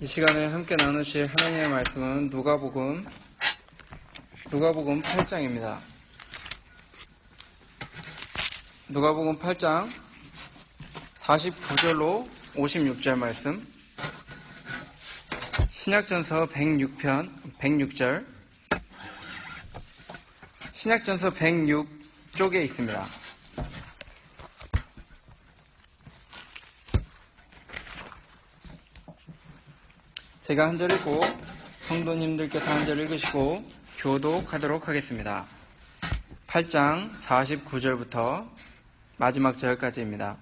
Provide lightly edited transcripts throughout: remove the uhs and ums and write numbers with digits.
이 시간에 함께 나누실 하나님의 말씀은 누가복음 8장입니다. 누가복음 8장 49절로 56절 말씀, 신약전서 106절, 신약전서 106쪽에 있습니다. 제가 한 절 읽고 성도님들께서 한 절 읽으시고 교독하도록 하겠습니다. 8장 49절부터 마지막 절까지입니다.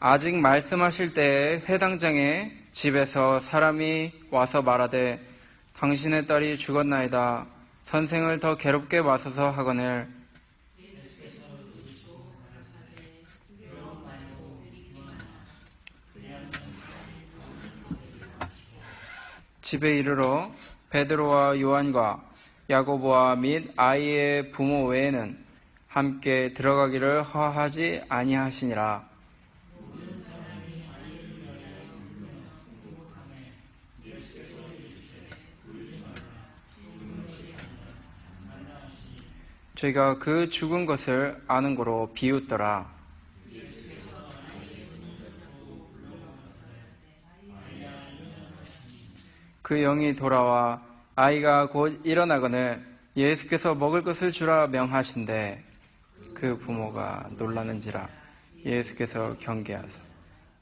아직 말씀하실 때에 회당장의 집에서 사람이 와서 말하되 당신의 딸이 죽었나이다. 선생을 더 괴롭게 마소서 하거늘 집에 이르러 베드로와 요한과 야고보와 및 아이의 부모 외에는 함께 들어가기를 허하지 아니하시니라. 저희가 그 죽은 것을 아는 거로 비웃더라. 그 영이 돌아와 아이가 곧 일어나거늘 예수께서 먹을 것을 주라 명하신대 그 부모가 놀라는지라. 예수께서 경계하사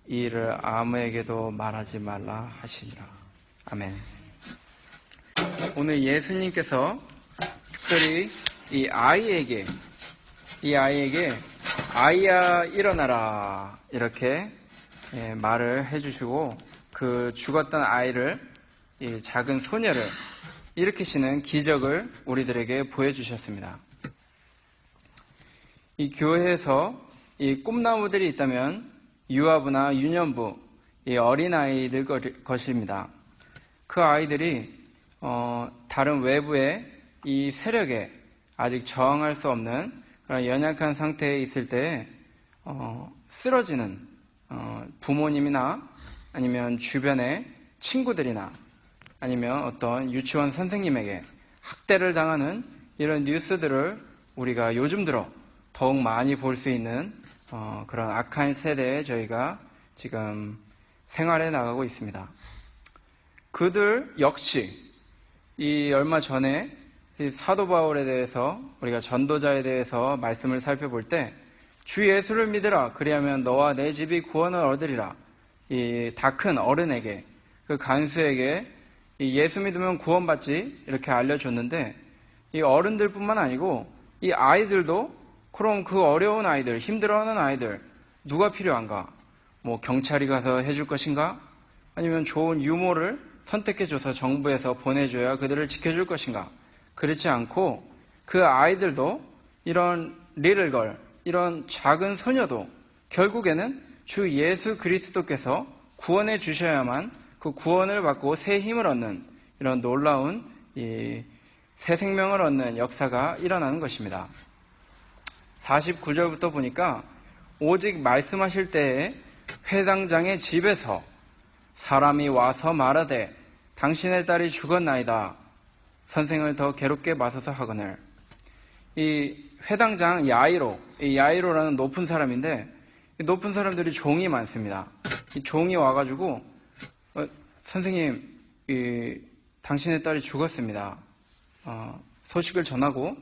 이 일을 아무에게도 말하지 말라 하시니라. 아멘. 오늘 예수님께서 특별히 이 아이에게 아이야 일어나라 이렇게 말을 해주시고 그 죽었던 아이를, 이 작은 소녀를 일으키시는 기적을 우리들에게 보여주셨습니다. 이 교회에서 이 꿈나무들이 있다면 유아부나 유년부, 이 어린아이들 것입니다. 그 아이들이 다른 외부의 이 세력에 아직 저항할 수 없는 그런 연약한 상태에 있을 때 쓰러지는 부모님이나 아니면 주변의 친구들이나 아니면 어떤 유치원 선생님에게 학대를 당하는 이런 뉴스들을 우리가 요즘 들어 더욱 많이 볼 수 있는 그런 악한 세대에 저희가 지금 생활해 나가고 있습니다. 그들 역시 이 얼마 전에 사도 바울에 대해서 우리가 전도자에 대해서 말씀을 살펴볼 때 주 예수를 믿으라 그리하면 너와 내 집이 구원을 얻으리라. 이 다 큰 어른에게, 그 간수에게 예수 믿으면 구원받지 이렇게 알려줬는데, 이 어른들뿐만 아니고 이 아이들도 그럼 그 어려운 아이들, 힘들어하는 아이들 누가 필요한가? 뭐 경찰이 가서 해줄 것인가? 아니면 좋은 유모를 선택해줘서 정부에서 보내줘야 그들을 지켜줄 것인가? 그렇지 않고 그 아이들도 이런 리틀걸, 이런 작은 소녀도 결국에는 주 예수 그리스도께서 구원해 주셔야만 그 구원을 받고 새 힘을 얻는 이런 놀라운 새 생명을 얻는 역사가 일어나는 것입니다. 49절부터 보니까 오직 말씀하실 때에 회당장의 집에서 사람이 와서 말하되 당신의 딸이 죽었나이다. 선생을 더 괴롭게 마소서 하거늘. 이 회당장 야이로, 이 야이로라는 높은 사람인데 이 높은 사람들이 종이 많습니다. 이 종이 와가지고 선생님, 당신의 딸이 죽었습니다. 소식을 전하고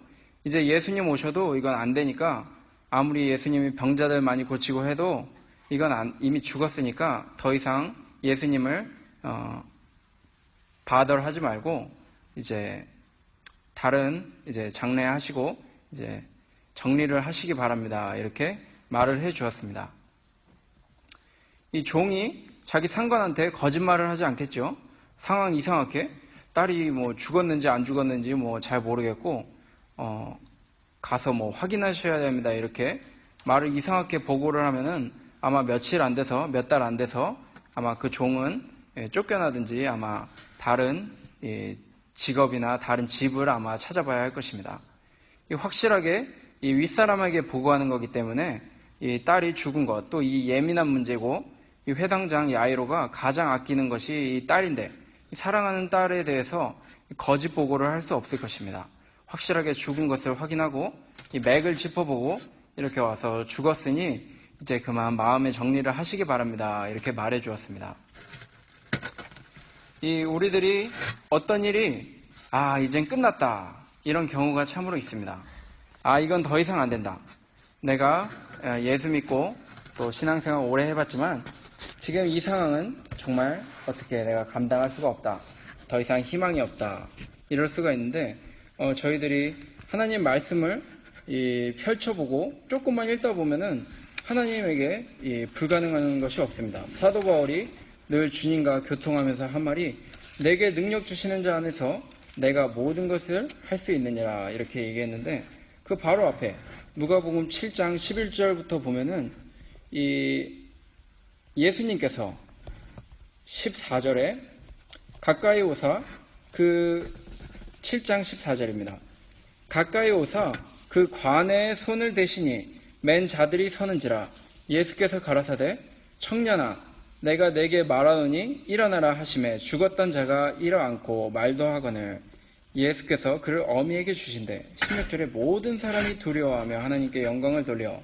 이제 예수님 오셔도 이건 안 되니까 아무리 예수님이 병자들 많이 고치고 해도 이건 이미 죽었으니까 더 이상 예수님을 바덜하지 말고 이제 다른 이제 장례하시고 이제 정리를 하시기 바랍니다. 이렇게 말을 해 주었습니다. 이 종이 자기 상관한테 거짓말을 하지 않겠죠. 상황 이상하게 딸이 뭐 죽었는지 안 죽었는지 뭐 잘 모르겠고 가서 뭐 확인하셔야 됩니다. 이렇게 말을 이상하게 보고를 하면은 아마 며칠 안 돼서 몇 달 안 돼서 아마 그 종은 쫓겨나든지 아마 다른 직업이나 다른 집을 아마 찾아봐야 할 것입니다. 확실하게 이 윗사람에게 보고하는 거기 때문에 이 딸이 죽은 것, 또 이 예민한 문제고 이 회당장 야이로가 가장 아끼는 것이 이 딸인데 사랑하는 딸에 대해서 거짓 보고를 할 수 없을 것입니다. 확실하게 죽은 것을 확인하고 이 맥을 짚어보고 이렇게 와서 죽었으니 이제 그만 마음의 정리를 하시기 바랍니다. 이렇게 말해 주었습니다. 이 우리들이 어떤 일이 이젠 끝났다 이런 경우가 참으로 있습니다. 이건 더 이상 안 된다. 내가 예수 믿고 또 신앙생활 오래 해봤지만 지금 이 상황은 정말 어떻게 내가 감당할 수가 없다. 더 이상 희망이 없다. 이럴 수가 있는데 저희들이 하나님 말씀을 펼쳐보고 조금만 읽다 보면은 하나님에게 불가능한 것이 없습니다. 사도 바울이 늘 주님과 교통하면서 한 말이 내게 능력 주시는 자 안에서 내가 모든 것을 할 수 있느니라 이렇게 얘기했는데 그 바로 앞에 누가복음 7장 11절부터 보면은 예수님께서 14절에 가까이 오사 그 7장 14절입니다. 가까이 오사 그 관에 손을 대시니 맨 자들이 서는지라 예수께서 가라사대 청년아 내가 내게 말하노니 일어나라 하시매 죽었던 자가 일어앉고 말도 하거늘 예수께서 그를 어미에게 주신대 16절에 모든 사람이 두려워하며 하나님께 영광을 돌려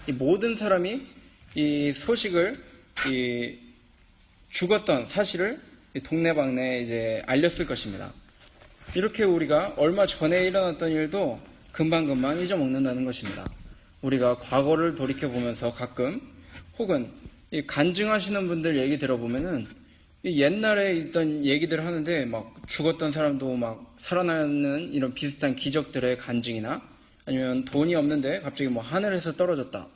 이 모든 사람이 이 소식을 죽었던 사실을 동네방네에 이제 알렸을 것입니다. 이렇게 우리가 얼마 전에 일어났던 일도 금방금방 잊어먹는다는 것입니다. 우리가 과거를 돌이켜보면서 가끔 혹은 간증하시는 분들 얘기 들어보면은 옛날에 있던 얘기들 하는데 막 죽었던 사람도 막 살아나는 이런 비슷한 기적들의 간증이나 아니면 돈이 없는데 갑자기 뭐 하늘에서 떨어졌다.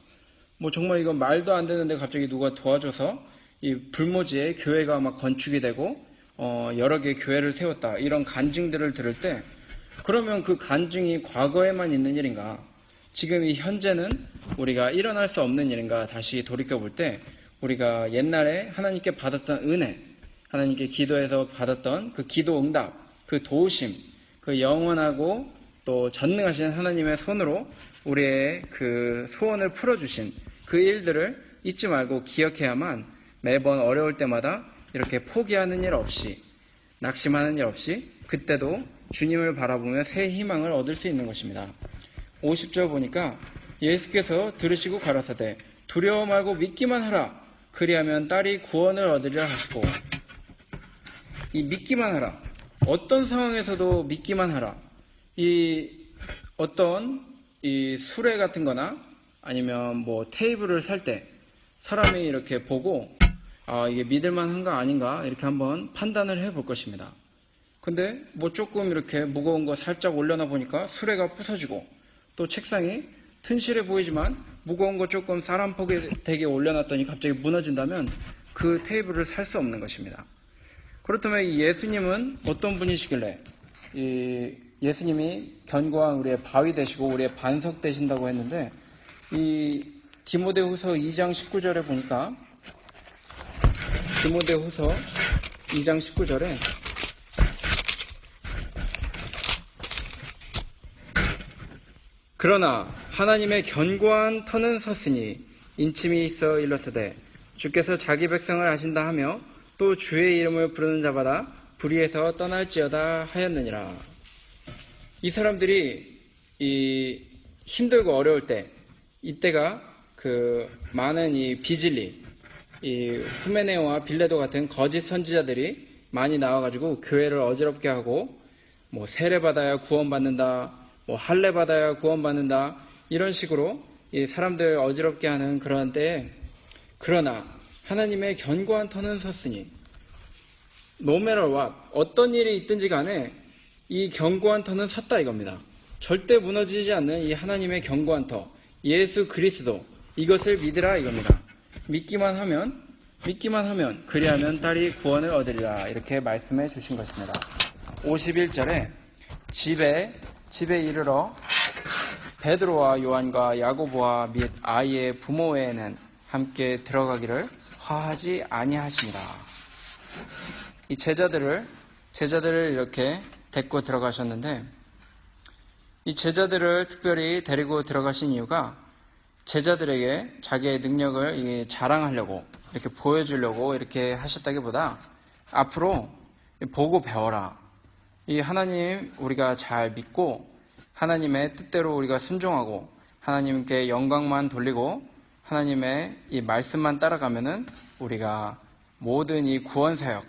뭐 정말 이건 말도 안 되는데 갑자기 누가 도와줘서 이 불모지에 교회가 막 건축이 되고 여러 개의 교회를 세웠다. 이런 간증들을 들을 때 그러면 그 간증이 과거에만 있는 일인가? 지금 이 현재는 우리가 일어날 수 없는 일인가? 다시 돌이켜볼 때 우리가 옛날에 하나님께 받았던 은혜, 하나님께 기도해서 받았던 그 기도 응답, 그 도우심, 그 영원하고 또 전능하신 하나님의 손으로 우리의 그 소원을 풀어주신 그 일들을 잊지 말고 기억해야만 매번 어려울 때마다 이렇게 포기하는 일 없이 낙심하는 일 없이 그때도 주님을 바라보며 새 희망을 얻을 수 있는 것입니다. 50절 보니까 예수께서 들으시고 가라사대 두려워 말고 믿기만 하라 그리하면 딸이 구원을 얻으리라 하시고 이 믿기만 하라 어떤 상황에서도 믿기만 하라 이 어떤 이 수레 같은 거나 아니면 뭐 테이블을 살 때 사람이 이렇게 보고 이게 믿을만한가 아닌가 이렇게 한번 판단을 해볼 것입니다. 근데 뭐 조금 이렇게 무거운 거 살짝 올려놔 보니까 수레가 부서지고 또 책상이 튼실해 보이지만 무거운 거 조금 쌀 한 포기 되게 올려놨더니 갑자기 무너진다면 그 테이블을 살 수 없는 것입니다. 그렇다면 이 예수님은 어떤 분이시길래 이 예수님이 견고한 우리의 바위 되시고 우리의 반석 되신다고 했는데 이 디모데후서 2장 19절에 보니까 디모데후서 2장 19절에 그러나 하나님의 견고한 터는 섰으니 인침이 있어 일렀으되 주께서 자기 백성을 하신다 하며 또 주의 이름을 부르는 자마다 불의에서 떠날지어다 하였느니라. 이 사람들이 이 힘들고 어려울 때 이때가 그 많은 이 비질리 이 후메네오와 빌레도 같은 거짓 선지자들이 많이 나와가지고 교회를 어지럽게 하고 뭐 세례받아야 구원받는다 뭐 할례받아야 구원받는다 이런 식으로 이 사람들 어지럽게 하는 그런 때에 그러나 하나님의 견고한 터는 섰으니 no matter what 어떤 일이 있든지 간에 이 견고한 터는 섰다 이겁니다. 절대 무너지지 않는 이 하나님의 견고한 터 예수 그리스도 이것을 믿으라 이겁니다. 믿기만 하면 그리하면 딸이 구원을 얻으리라 이렇게 말씀해 주신 것입니다. 51절에 집에 이르러 베드로와 요한과 야고보와 및 아이의 부모 외에는 함께 들어가기를 화하지 아니하시니라. 이 제자들을 이렇게 데리고 들어가셨는데 이 제자들을 특별히 데리고 들어가신 이유가 제자들에게 자기의 능력을 자랑하려고 이렇게 보여주려고 이렇게 하셨다기보다 앞으로 보고 배워라. 이 하나님 우리가 잘 믿고 하나님의 뜻대로 우리가 순종하고 하나님께 영광만 돌리고 하나님의 이 말씀만 따라가면은 우리가 모든 이 구원 사역,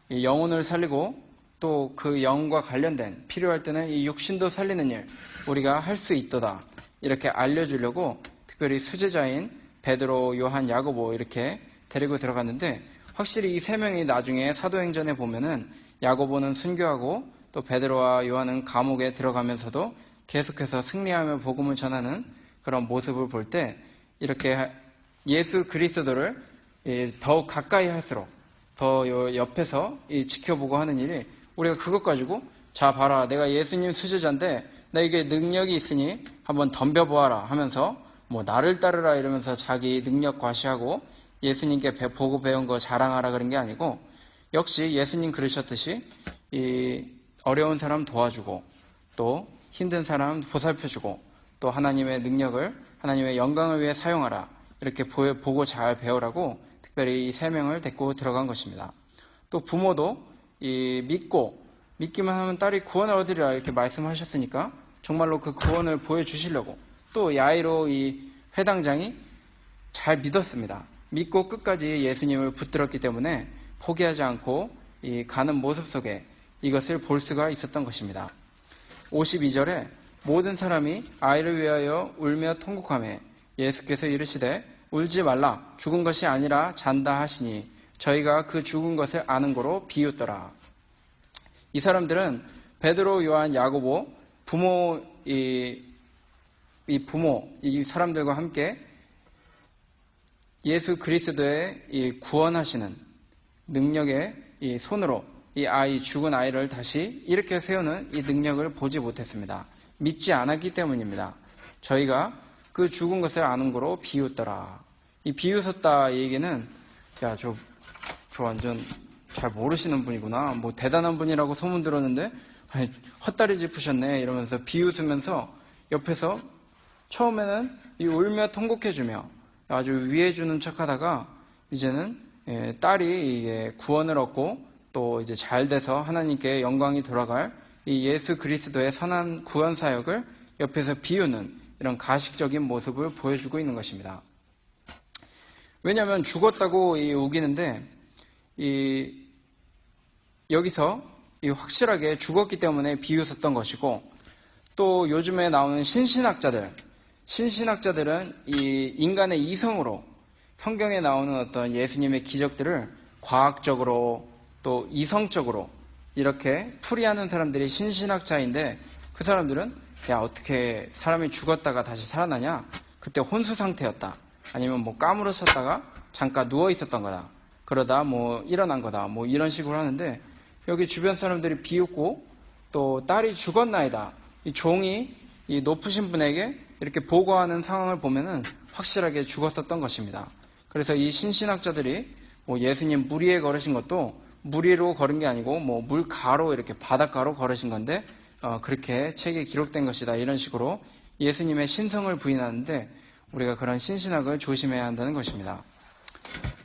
이 영혼을 살리고 또 그 영과 관련된 필요할 때는 이 육신도 살리는 일 우리가 할 수 있도다. 이렇게 알려주려고 특별히 수제자인 베드로, 요한, 야고보 이렇게 데리고 들어갔는데 확실히 이 세 명이 나중에 사도행전에 보면은 야고보는 순교하고 또 베드로와 요한은 감옥에 들어가면서도 계속해서 승리하며 복음을 전하는 그런 모습을 볼 때 이렇게 예수 그리스도를 더욱 가까이 할수록 더 옆에서 지켜보고 하는 일이 우리가 그것 가지고 자 봐라 내가 예수님 수제자인데 나에게 능력이 있으니 한번 덤벼보아라 하면서 뭐 나를 따르라 이러면서 자기 능력 과시하고 예수님께 보고 배운 거 자랑하라 그런 게 아니고 역시 예수님 그러셨듯이 이 어려운 사람 도와주고 또 힘든 사람 보살펴주고 또 하나님의 능력을 하나님의 영광을 위해 사용하라 이렇게 보고 잘 배우라고 특별히 이 세 명을 데리고 들어간 것입니다. 또 부모도 믿기만 하면 딸이 구원을 얻으리라 이렇게 말씀하셨으니까 정말로 그 구원을 보여주시려고 또 야이로 이 회당장이 잘 믿었습니다. 믿고 끝까지 예수님을 붙들었기 때문에 포기하지 않고 이 가는 모습 속에 이것을 볼 수가 있었던 것입니다. 52절에 모든 사람이 아이를 위하여 울며 통곡하며 예수께서 이르시되 울지 말라 죽은 것이 아니라 잔다 하시니 저희가 그 죽은 것을 아는 거로 비웃더라. 이 사람들은 베드로, 요한, 야고보 이 사람들과 함께 예수 그리스도의 이 구원하시는 능력의 이 손으로 이 죽은 아이를 다시 일으켜 세우는 이 능력을 보지 못했습니다. 믿지 않았기 때문입니다. 저희가 그 죽은 것을 아는 거로 비웃더라. 이 비웃었다 이 얘기는 저 완전 잘 모르시는 분이구나. 뭐 대단한 분이라고 소문 들었는데 헛다리 짚으셨네 이러면서 비웃으면서 옆에서 처음에는 이 울며 통곡해주며 아주 위해주는 척하다가 이제는 딸이 구원을 얻고 또 이제 잘 돼서 하나님께 영광이 돌아갈 이 예수 그리스도의 선한 구원 사역을 옆에서 비우는 이런 가식적인 모습을 보여주고 있는 것입니다. 왜냐하면 죽었다고 우기는데 여기서 확실하게 죽었기 때문에 비웃었던 것이고 또 요즘에 나오는 신신학자들은 이 인간의 이성으로 성경에 나오는 어떤 예수님의 기적들을 과학적으로 또 이성적으로 이렇게 풀이하는 사람들이 신신학자인데 그 사람들은 어떻게 사람이 죽었다가 다시 살아나냐? 그때 혼수 상태였다. 아니면 뭐 까무러쳤다가 잠깐 누워 있었던 거다. 그러다 뭐 일어난 거다. 뭐 이런 식으로 하는데 여기 주변 사람들이 비웃고 또 딸이 죽었나이다. 이 종이 이 높으신 분에게 이렇게 보고하는 상황을 보면은 확실하게 죽었었던 것입니다. 그래서 이 신신학자들이 뭐 예수님 물 위에 걸으신 것도 물 위로 걸은 게 아니고 뭐 물가로 이렇게 바닷가로 걸으신 건데 그렇게 책에 기록된 것이다. 이런 식으로 예수님의 신성을 부인하는데 우리가 그런 신신학을 조심해야 한다는 것입니다.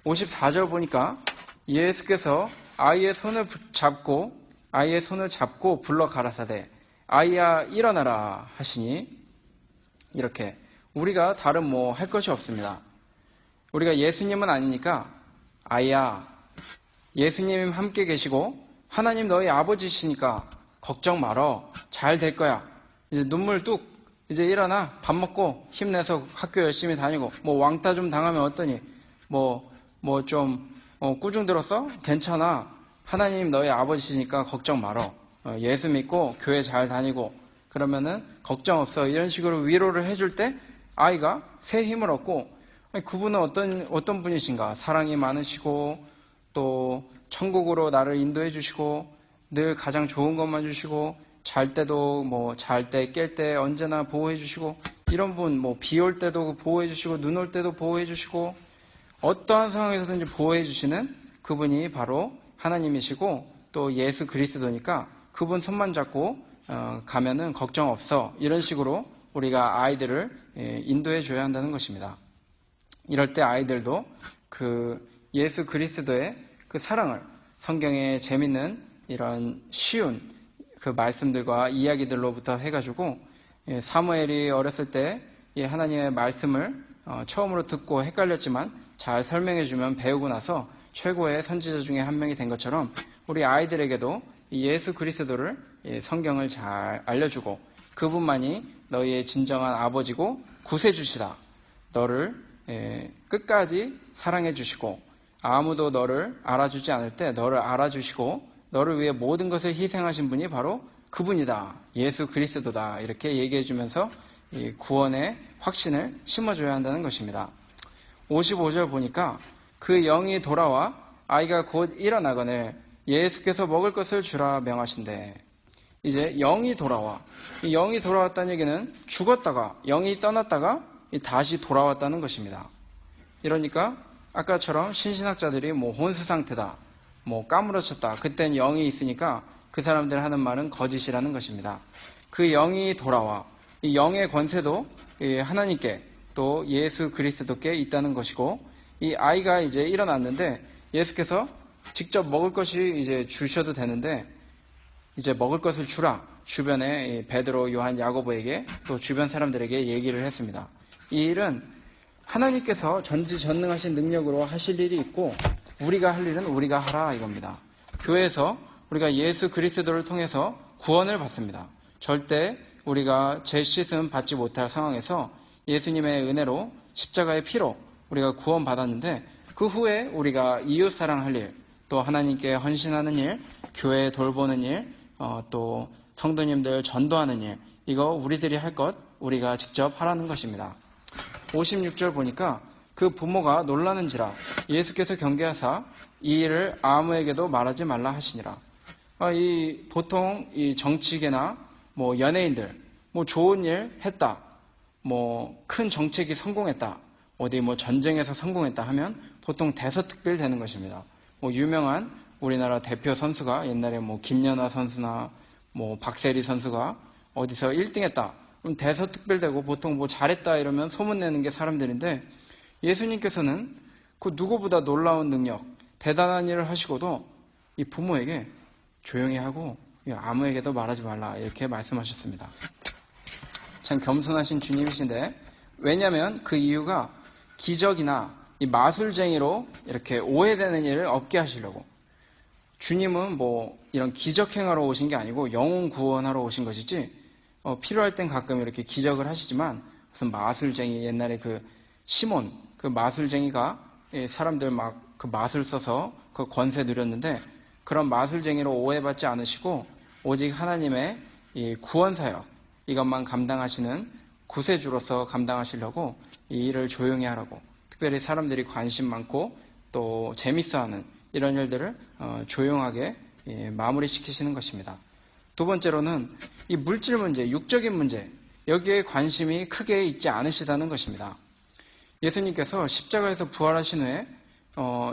54절 보니까 예수께서 아이의 손을 잡고 불러 가라사대 아이야 일어나라 하시니 이렇게 우리가 다른 뭐 할 것이 없습니다. 우리가 예수님은 아니니까 아이야 예수님 함께 계시고 하나님 너희 아버지시니까 걱정 말어 잘 될 거야. 이제 눈물 뚝 이제 일어나 밥 먹고 힘내서 학교 열심히 다니고 뭐 왕따 좀 당하면 어떠니 좀 꾸중 들었어? 괜찮아. 하나님 너희 아버지시니까 걱정 말어. 예수 믿고 교회 잘 다니고 그러면은 걱정 없어. 이런 식으로 위로를 해줄 때 아이가 새 힘을 얻고 그분은 어떤 분이신가? 사랑이 많으시고 또 천국으로 나를 인도해 주시고 늘 가장 좋은 것만 주시고 잘 때도 잘 때 깰 때 언제나 보호해 주시고 이런 분 비 올 때도 보호해 주시고 눈 올 때도 보호해 주시고 어떠한 상황에서든지 보호해 주시는 그분이 바로 하나님이시고 또 예수 그리스도니까 그분 손만 잡고 가면은 걱정 없어. 이런 식으로 우리가 아이들을 인도해 줘야 한다는 것입니다. 이럴 때 아이들도 그 예수 그리스도의 그 사랑을 성경의 재밌는 이런 쉬운 그 말씀들과 이야기들로부터 해가지고 사무엘이 어렸을 때 하나님의 말씀을 처음으로 듣고 헷갈렸지만 잘 설명해주면 배우고 나서 최고의 선지자 중에 한 명이 된 것처럼 우리 아이들에게도 예수 그리스도를 성경을 잘 알려주고 그분만이 너희의 진정한 아버지고 구세주시다. 너를 끝까지 사랑해 주시고 아무도 너를 알아주지 않을 때 너를 알아주시고 너를 위해 모든 것을 희생하신 분이 바로 그분이다. 예수 그리스도다. 이렇게 얘기해 주면서 이 구원의 확신을 심어줘야 한다는 것입니다. 55절 보니까 그 영이 돌아와 아이가 곧 일어나거늘 예수께서 먹을 것을 주라 명하신대. 이제 영이 돌아와. 이 영이 돌아왔다는 얘기는 죽었다가 영이 떠났다가 다시 돌아왔다는 것입니다. 이러니까 아까처럼 신신학자들이 뭐 혼수 상태다, 뭐 까무러쳤다. 그땐 영이 있으니까 그 사람들 하는 말은 거짓이라는 것입니다. 그 영이 돌아와. 이 영의 권세도 하나님께 또 예수 그리스도께 있다는 것이고 이 아이가 이제 일어났는데 예수께서 직접 먹을 것이 이제 주셔도 되는데 이제 먹을 것을 주라. 주변에 베드로, 요한, 야고보에게 또 주변 사람들에게 얘기를 했습니다. 이 일은 하나님께서 전지전능하신 능력으로 하실 일이 있고 우리가 할 일은 우리가 하라 이겁니다. 교회에서 우리가 예수 그리스도를 통해서 구원을 받습니다. 절대 우리가 죄 씻음 받지 못할 상황에서 예수님의 은혜로 십자가의 피로 우리가 구원받았는데 그 후에 우리가 이웃사랑할 일, 또 하나님께 헌신하는 일, 교회 돌보는 일, 또 성도님들 전도하는 일, 이거 우리들이 할 것 우리가 직접 하라는 것입니다. 56절 보니까 그 부모가 놀라는지라 예수께서 경계하사 이 일을 아무에게도 말하지 말라 하시니라. 보통 이 정치계나 뭐 연예인들 뭐 좋은 일 했다, 뭐 큰 정책이 성공했다, 어디 뭐 전쟁에서 성공했다 하면 보통 대서특필 되는 것입니다. 뭐 유명한 우리나라 대표 선수가 옛날에 뭐 김연아 선수나 뭐 박세리 선수가 어디서 1등 했다. 그럼 대서특필되고 보통 뭐 잘했다 이러면 소문내는 게 사람들인데 예수님께서는 그 누구보다 놀라운 능력, 대단한 일을 하시고도 이 부모에게 조용히 하고 아무에게도 말하지 말라 이렇게 말씀하셨습니다. 참 겸손하신 주님이신데 왜냐하면 그 이유가 기적이나 이 마술쟁이로 이렇게 오해되는 일을 없게 하시려고. 주님은 뭐 이런 기적 행하러 오신 게 아니고 영혼 구원하러 오신 것이지 필요할 땐 가끔 이렇게 기적을 하시지만 무슨 마술쟁이 옛날에 그 시몬 그 마술쟁이가 사람들 막 그 마술 써서 그 권세 누렸는데 그런 마술쟁이로 오해받지 않으시고 오직 하나님의 이 구원 사역 이것만 감당하시는 구세주로서 감당하시려고 이 일을 조용히 하라고 특별히 사람들이 관심 많고 또 재밌어하는 이런 일들을 조용하게 마무리시키시는 것입니다. 두 번째로는 이 물질 문제, 육적인 문제 여기에 관심이 크게 있지 않으시다는 것입니다. 예수님께서 십자가에서 부활하신 후에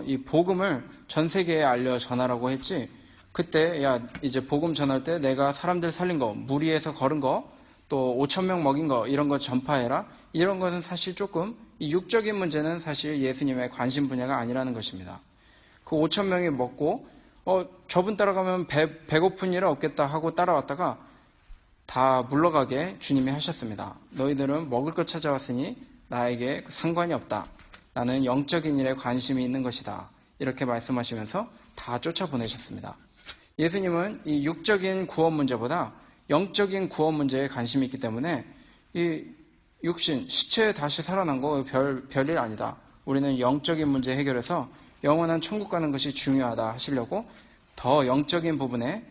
이 복음을 전 세계에 알려 전하라고 했지 그때 이제 복음 전할 때 내가 사람들 살린 거, 무리에서 걸은 거, 또 5,000명 먹인 거 이런 거 전파해라. 이런 것은 사실 조금 이 육적인 문제는 사실 예수님의 관심 분야가 아니라는 것입니다. 그 5,000명이 먹고 저분 따라가면 배고픈 일은 없겠다 하고 따라왔다가 다 물러가게 주님이 하셨습니다. 너희들은 먹을 것 찾아왔으니 나에게 상관이 없다. 나는 영적인 일에 관심이 있는 것이다. 이렇게 말씀하시면서 다 쫓아보내셨습니다. 예수님은 이 육적인 구원 문제보다 영적인 구원 문제에 관심이 있기 때문에 이 육신, 시체에 다시 살아난 거 별일 아니다. 우리는 영적인 문제 해결해서 영원한 천국 가는 것이 중요하다 하시려고 더 영적인 부분에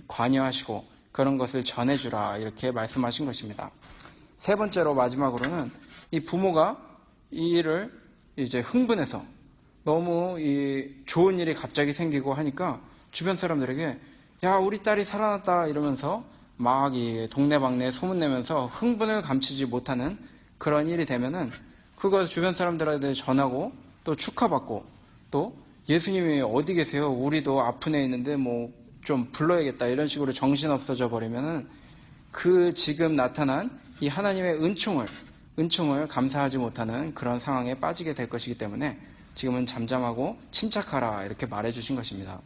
관여하시고 그런 것을 전해주라 이렇게 말씀하신 것입니다. 세 번째로 마지막으로는 이 부모가 이 일을 이제 흥분해서 너무 이 좋은 일이 갑자기 생기고 하니까 주변 사람들에게 야 우리 딸이 살아났다 이러면서 막 이 동네방네 소문내면서 흥분을 감추지 못하는 그런 일이 되면은 그거 주변 사람들한테 전하고 또 축하받고 또 예수님이 어디 계세요? 우리도 아픈 애 있는데 뭐 좀 불러야겠다 이런 식으로 정신 없어져 버리면은 그 지금 나타난 이 하나님의 은총을 감사하지 못하는 그런 상황에 빠지게 될 것이기 때문에 지금은 잠잠하고 침착하라 이렇게 말해주신 것입니다.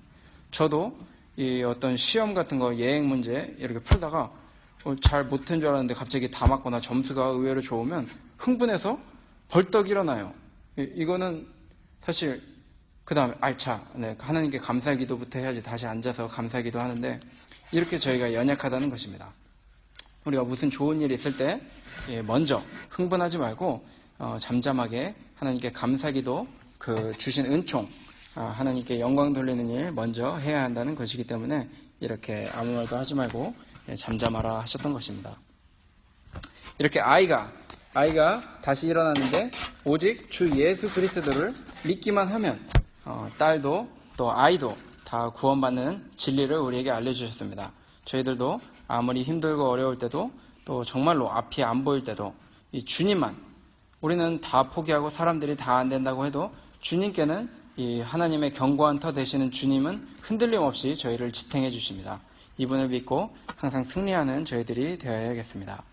저도 이 어떤 시험 같은 거 예행 문제 이렇게 풀다가 잘 못한 줄 알았는데 갑자기 다 맞거나 점수가 의외로 좋으면 흥분해서 벌떡 일어나요. 이거는 사실 그 다음에 하나님께 감사기도부터 해야지 다시 앉아서 감사기도 하는데 이렇게 저희가 연약하다는 것입니다. 우리가 무슨 좋은 일이 있을 때 먼저 흥분하지 말고 잠잠하게 하나님께 감사기도 주신 은총 하나님께 영광 돌리는 일 먼저 해야 한다는 것이기 때문에 이렇게 아무 말도 하지 말고 잠잠하라 하셨던 것입니다. 이렇게 아이가 다시 일어났는데 오직 주 예수 그리스도를 믿기만 하면 딸도 또 아이도 다 구원받는 진리를 우리에게 알려주셨습니다. 저희들도 아무리 힘들고 어려울 때도 또 정말로 앞이 안 보일 때도 이 주님만 우리는 다 포기하고 사람들이 다 안 된다고 해도 주님께는 이 하나님의 견고한 터 되시는 주님은 흔들림 없이 저희를 지탱해 주십니다. 이분을 믿고 항상 승리하는 저희들이 되어야겠습니다.